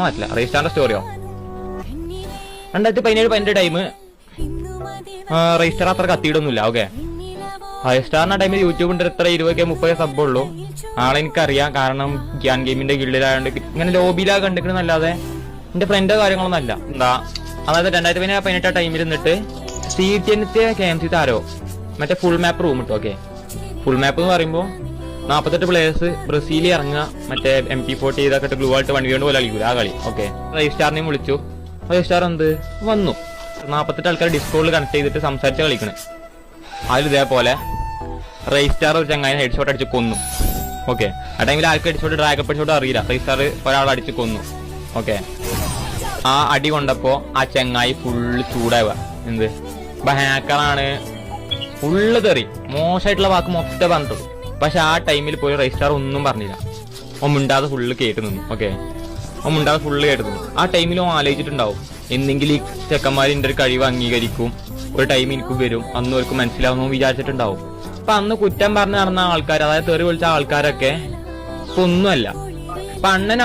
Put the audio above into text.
പറ്റില്ല. റീസ്റ്റാറിന്റെ സ്റ്റോറിയോ 2017-18 ടൈം റീസ്റ്റാർ അത്ര കത്തിയിടൊന്നുമില്ല. ഓക്കെ, റീസ്റ്റാറിന്റെ ടൈമിൽ യൂട്യൂബിന്റെ എത്ര 20-30 സബ് ഉള്ളൂ. ആളെ എനിക്കറിയാം, കാരണം ഗ്യാൻ ഗെയിമിന്റെ ഗിൽഡിലായോണ്ട് ഇങ്ങനെ ലോബിയിലാ കണ്ടിരിക്കണമെന്നല്ലാതെ എന്റെ ഫ്രണ്ടോ കാര്യങ്ങളൊന്നും അല്ല. എന്താ അതായത് 2017-18 ടൈമിൽ നിന്നിട്ട് CTNത്തെ KMC താരോ മറ്റേ ഫുൾ മാപ്പ് റൂം ഇട്ടു. ഓക്കെ, ഫുൾ മാപ്പ് എന്ന് പറയുമ്പോൾ 48 പ്ലേയേഴ്സ് ബ്രസീലിൽ ഇറങ്ങുക, മറ്റേ MP40 ഇതൊക്കെ ഗ്ലൂ ആയിട്ട് വണ്ടി കൊണ്ട് പോലെ കളിക്കൂല ആ കളി. ഓക്കെ, റജിസ്റ്റാറിനെയും വിളിച്ചു. റജിസ്റ്റാർ എന്ത് വന്നു, 48 ആൾക്കാർ ഡിസ്കോഡിൽ കണക്ട് ചെയ്തിട്ട് സംസാരിച്ച് കളിക്കണേ. അതിൽ ഇതേപോലെ റജിസ്റ്റാർ ഒരു ചങ്ങായി ഹെഡ്ഷോട്ട് അടിച്ച് കൊന്നു. ഓക്കെ, ആ ടൈമിൽ ആൾക്ക് ഹെഡ്ഷോട്ട് ഡ്രാഗപ്പ് ഹെഡ്ഷോട്ട് അറിയില്ല. റജിസ്റ്റാർ ഒരാൾ അടിച്ച് കൊന്നു. ഓക്കെ, ആ അടി കൊണ്ടപ്പോ ആ ചെങ്ങായി ഫുള്ള് ചൂടാവുക. എന്ത് ഹാക്കറാണ്, ഫുള്ള് തെറി, മോശമായിട്ടുള്ള വാക്ക് മൊത്തം പറഞ്ഞിട്ടു. പക്ഷെ ആ ടൈമിൽ പോയി റജിസ്റ്റാർ ഒന്നും പറഞ്ഞില്ല. ഓൻ മിണ്ടാതെ ഫുള്ള് കേട്ട് നിന്നു. ഓക്കെ, ഓൻ മിണ്ടാതെ ഫുള്ള് കേട്ട് നിന്നു. ആ ടൈമിൽ ഓൻ ആലോചിച്ചിട്ടുണ്ടാവും, എന്തെങ്കിലും ഈ ചെക്കന്മാർ എൻ്റെ ഒരു കഴിവ് അംഗീകരിക്കും, ഒരു ടൈം എനിക്കും വരും, അന്ന് അവർക്ക് മനസ്സിലാവുന്നു വിചാരിച്ചിട്ടുണ്ടാവും. അപ്പൊ അന്ന് കുറ്റം പറഞ്ഞ് നടന്ന ആൾക്കാർ, അതായത് തെറി വിളിച്ച ആൾക്കാരൊക്കെ ഇപ്പൊ ഒന്നുമല്ല. അപ്പൊ അണ്ണൻ